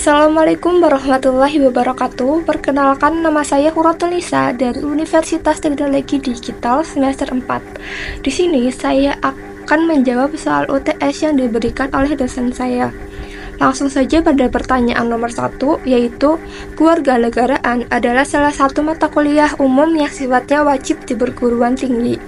Assalamualaikum warahmatullahi wabarakatuh. Perkenalkan, nama saya Huratul Nisa dari Universitas Teknologi Digital semester 4. Di sini saya akan menjawab soal UTS yang diberikan oleh dosen saya. Langsung saja pada pertanyaan nomor 1, yaitu kewarganegaraan adalah salah satu mata kuliah umum yang sifatnya wajib di perguruan tinggi.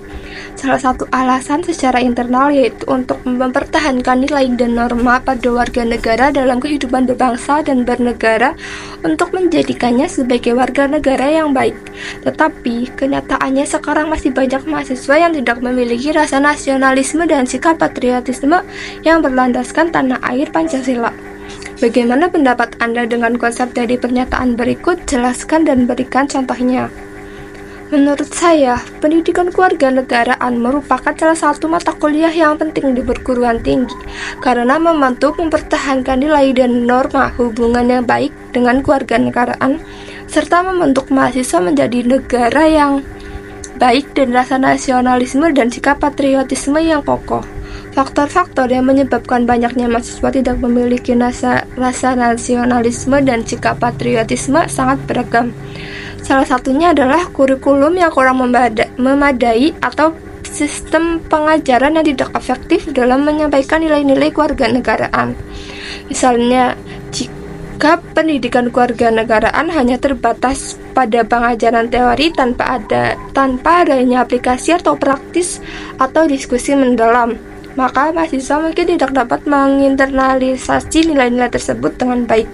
Salah satu alasan secara internal yaitu untuk mempertahankan nilai dan norma pada warga negara dalam kehidupan berbangsa dan bernegara untuk menjadikannya sebagai warga negara yang baik. Tetapi, kenyataannya sekarang masih banyak mahasiswa yang tidak memiliki rasa nasionalisme dan sikap patriotisme yang berlandaskan tanah air Pancasila. Bagaimana pendapat Anda dengan konsep dari pernyataan berikut? Jelaskan dan berikan contohnya. Menurut saya, pendidikan kewarganegaraan merupakan salah satu mata kuliah yang penting di perguruan tinggi karena membantu mempertahankan nilai dan norma hubungan yang baik dengan kewarganegaraan serta membentuk mahasiswa menjadi negara yang baik dan rasa nasionalisme dan sikap patriotisme yang kokoh. Faktor-faktor yang menyebabkan banyaknya mahasiswa tidak memiliki rasa nasionalisme dan sikap patriotisme sangat beragam. Salah satunya adalah kurikulum yang kurang memadai atau sistem pengajaran yang tidak efektif dalam menyampaikan nilai-nilai kewarganegaraan. Misalnya, jika pendidikan kewarganegaraan hanya terbatas pada pengajaran teori tanpa adanya aplikasi atau praktis atau diskusi mendalam, maka mahasiswa mungkin tidak dapat menginternalisasi nilai-nilai tersebut dengan baik.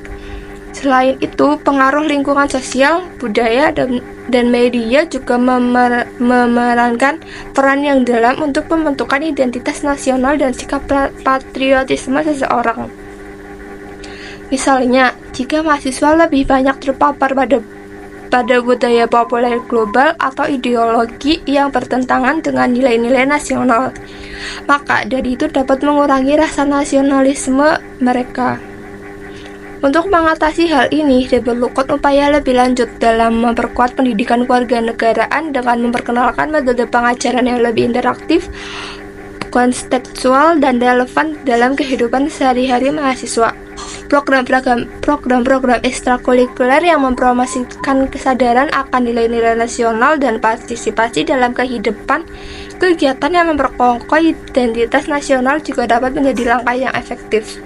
Selain itu, pengaruh lingkungan sosial, budaya, dan media juga memerankan peran yang dalam untuk pembentukan identitas nasional dan sikap patriotisme seseorang. Misalnya, jika mahasiswa lebih banyak terpapar pada budaya populer global atau ideologi yang bertentangan dengan nilai-nilai nasional, maka dari itu dapat mengurangi rasa nasionalisme mereka. Untuk mengatasi hal ini, diperlukan upaya lebih lanjut dalam memperkuat pendidikan kewarganegaraan dengan memperkenalkan metode pengajaran yang lebih interaktif, kontekstual, dan relevan dalam kehidupan sehari-hari mahasiswa. Program-program ekstrakurikuler yang mempromosikan kesadaran akan nilai-nilai nasional dan partisipasi dalam kehidupan kegiatan yang memperkokoh identitas nasional juga dapat menjadi langkah yang efektif.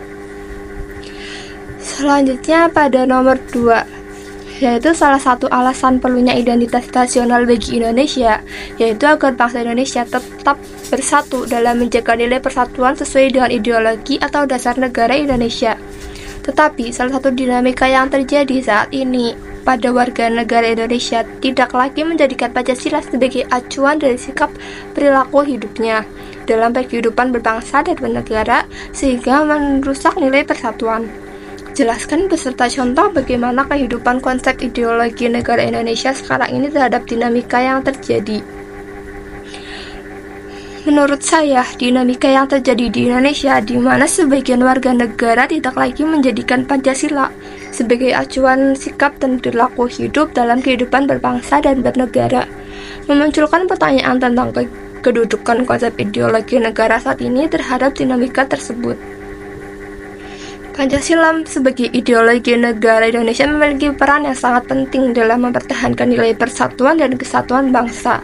Selanjutnya pada nomor 2, yaitu salah satu alasan perlunya identitas nasional bagi Indonesia, yaitu agar bangsa Indonesia tetap bersatu dalam menjaga nilai persatuan sesuai dengan ideologi atau dasar negara Indonesia. Tetapi, salah satu dinamika yang terjadi saat ini pada warga negara Indonesia tidak lagi menjadikan Pancasila sebagai acuan dari sikap perilaku hidupnya dalam kehidupan berbangsa dan bernegara, sehingga merusak nilai persatuan. Jelaskan beserta contoh bagaimana kehidupan konsep ideologi negara Indonesia sekarang ini terhadap dinamika yang terjadi. Menurut saya, dinamika yang terjadi di Indonesia di mana sebagian warga negara tidak lagi menjadikan Pancasila sebagai acuan sikap dan perilaku hidup dalam kehidupan berbangsa dan bernegara, memunculkan pertanyaan tentang kedudukan konsep ideologi negara saat ini terhadap dinamika tersebut. Pancasila sebagai ideologi negara Indonesia memiliki peran yang sangat penting dalam mempertahankan nilai persatuan dan kesatuan bangsa.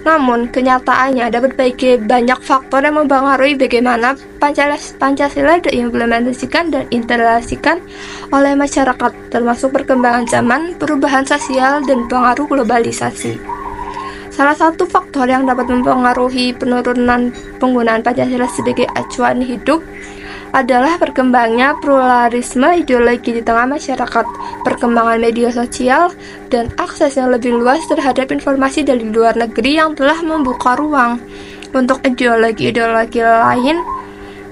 Namun, kenyataannya ada banyak faktor yang mempengaruhi bagaimana Pancasila diimplementasikan dan integrasikan oleh masyarakat, termasuk perkembangan zaman, perubahan sosial, dan pengaruh globalisasi. Salah satu faktor yang dapat mempengaruhi penurunan penggunaan Pancasila sebagai acuan hidup adalah berkembangnya pluralisme ideologi di tengah masyarakat, perkembangan media sosial, dan akses yang lebih luas terhadap informasi dari luar negeri yang telah membuka ruang untuk ideologi-ideologi lain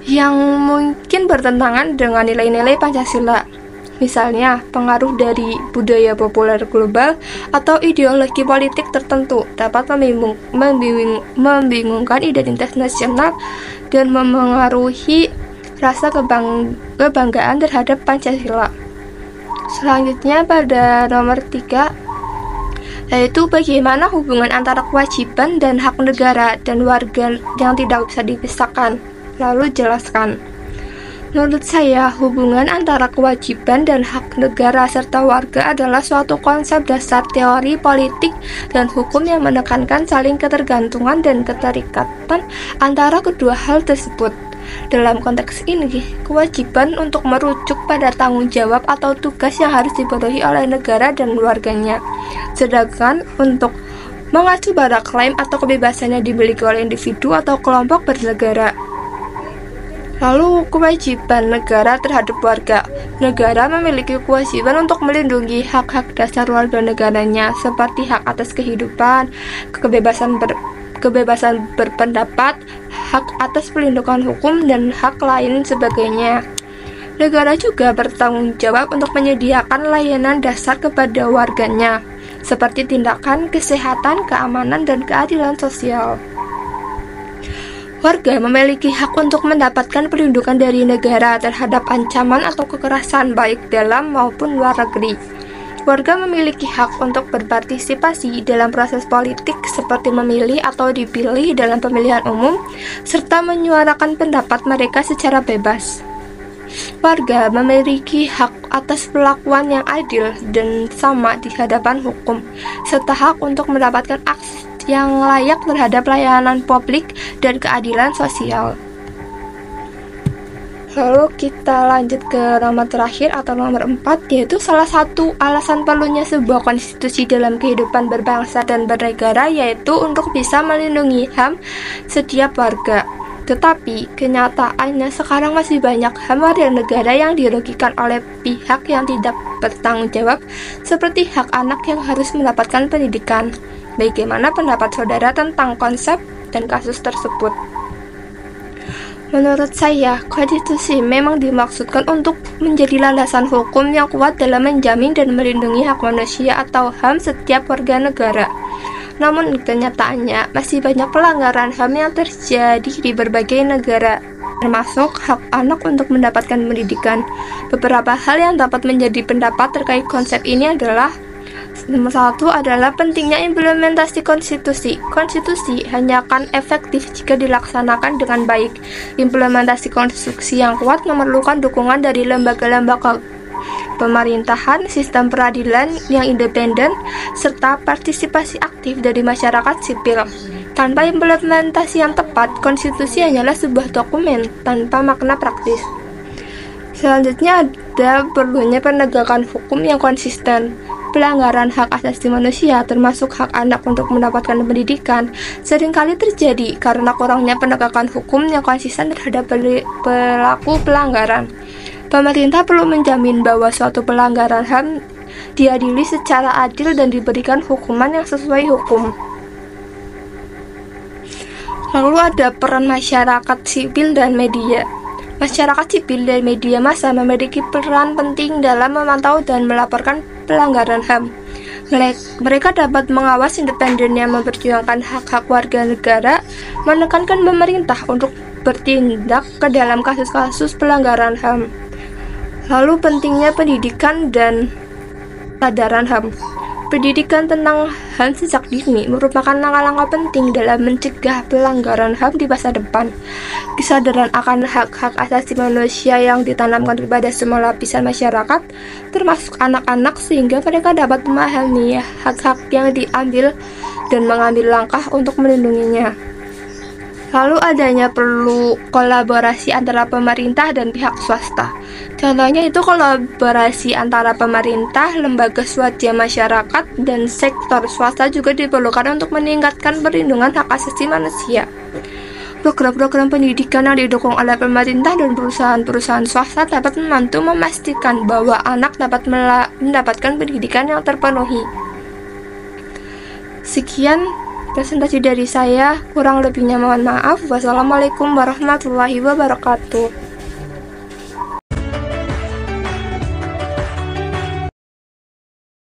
yang mungkin bertentangan dengan nilai-nilai Pancasila. Misalnya, pengaruh dari budaya populer global atau ideologi politik tertentu dapat membingungkan identitas nasional dan memengaruhi rasa kebanggaan terhadap Pancasila. Selanjutnya pada nomor 3, yaitu bagaimana hubungan antara kewajiban dan hak negara dan warga yang tidak bisa dipisahkan. Lalu jelaskan. Menurut saya, hubungan antara kewajiban dan hak negara serta warga adalah suatu konsep dasar teori politik dan hukum yang menekankan saling ketergantungan dan keterikatan antara kedua hal tersebut. Dalam konteks ini, kewajiban untuk merujuk pada tanggung jawab atau tugas yang harus dipenuhi oleh negara dan warganya. Sedangkan untuk mengacu pada klaim atau kebebasan yang dimiliki oleh individu atau kelompok bernegara. Lalu, kewajiban negara terhadap warga. Negara memiliki kewajiban untuk melindungi hak-hak dasar warga negaranya, seperti hak atas kehidupan, kebebasan berpendapat, hak atas perlindungan hukum, dan hak lain sebagainya. Negara juga bertanggung jawab untuk menyediakan layanan dasar kepada warganya, seperti tindakan, kesehatan, keamanan, dan keadilan sosial. Warga memiliki hak untuk mendapatkan perlindungan dari negara terhadap ancaman atau kekerasan baik dalam maupun luar negeri. Warga memiliki hak untuk berpartisipasi dalam proses politik seperti memilih atau dipilih dalam pemilihan umum, serta menyuarakan pendapat mereka secara bebas. Warga memiliki hak atas perlakuan yang adil dan sama di hadapan hukum, serta hak untuk mendapatkan akses yang layak terhadap layanan publik dan keadilan sosial. Lalu kita lanjut ke nomor terakhir atau nomor 4, yaitu salah satu alasan perlunya sebuah konstitusi dalam kehidupan berbangsa dan bernegara yaitu untuk bisa melindungi HAM setiap warga. Tetapi kenyataannya sekarang masih banyak HAM warga negara yang dirugikan oleh pihak yang tidak bertanggung jawab, seperti hak anak yang harus mendapatkan pendidikan. Bagaimana pendapat saudara tentang konsep dan kasus tersebut? Menurut saya, konstitusi memang dimaksudkan untuk menjadi landasan hukum yang kuat dalam menjamin dan melindungi hak manusia atau HAM setiap warga negara. Namun kenyataannya masih banyak pelanggaran HAM yang terjadi di berbagai negara, termasuk hak anak untuk mendapatkan pendidikan. Beberapa hal yang dapat menjadi pendapat terkait konsep ini adalah: nomor 1 adalah pentingnya implementasi konstitusi. Konstitusi hanya akan efektif jika dilaksanakan dengan baik. Implementasi konstitusi yang kuat memerlukan dukungan dari lembaga-lembaga pemerintahan, sistem peradilan yang independen, serta partisipasi aktif dari masyarakat sipil. Tanpa implementasi yang tepat, konstitusi hanyalah sebuah dokumen tanpa makna praktis. Selanjutnya ada perlunya penegakan hukum yang konsisten. Pelanggaran hak asasi manusia, termasuk hak anak untuk mendapatkan pendidikan, seringkali terjadi karena kurangnya penegakan hukum yang konsisten terhadap pelaku pelanggaran. Pemerintah perlu menjamin bahwa suatu pelanggaran HAM diadili secara adil dan diberikan hukuman yang sesuai hukum. Lalu ada peran masyarakat sipil dan media. Masyarakat sipil dan media massa memiliki peran penting dalam memantau dan melaporkan pelanggaran HAM. Mereka dapat mengawas independennya, memperjuangkan hak-hak warga negara, menekankan pemerintah untuk bertindak ke dalam kasus-kasus pelanggaran HAM. Lalu pentingnya pendidikan dan kesadaran HAM. Pendidikan tentang HAM sejak dini merupakan langkah-langkah penting dalam mencegah pelanggaran HAM di masa depan. Kesadaran akan hak-hak asasi manusia yang ditanamkan kepada semua lapisan masyarakat, termasuk anak-anak, sehingga mereka dapat memahami hak-hak yang diambil dan mengambil langkah untuk melindunginya. Lalu adanya perlu kolaborasi antara pemerintah dan pihak swasta. Contohnya itu kolaborasi antara pemerintah, lembaga swadaya masyarakat, dan sektor swasta juga diperlukan untuk meningkatkan perlindungan hak asasi manusia. Program-program pendidikan yang didukung oleh pemerintah dan perusahaan-perusahaan swasta dapat membantu memastikan bahwa anak dapat mendapatkan pendidikan yang terpenuhi. Sekian presentasi dari saya, kurang lebihnya mohon maaf. Wassalamualaikum warahmatullahi wabarakatuh.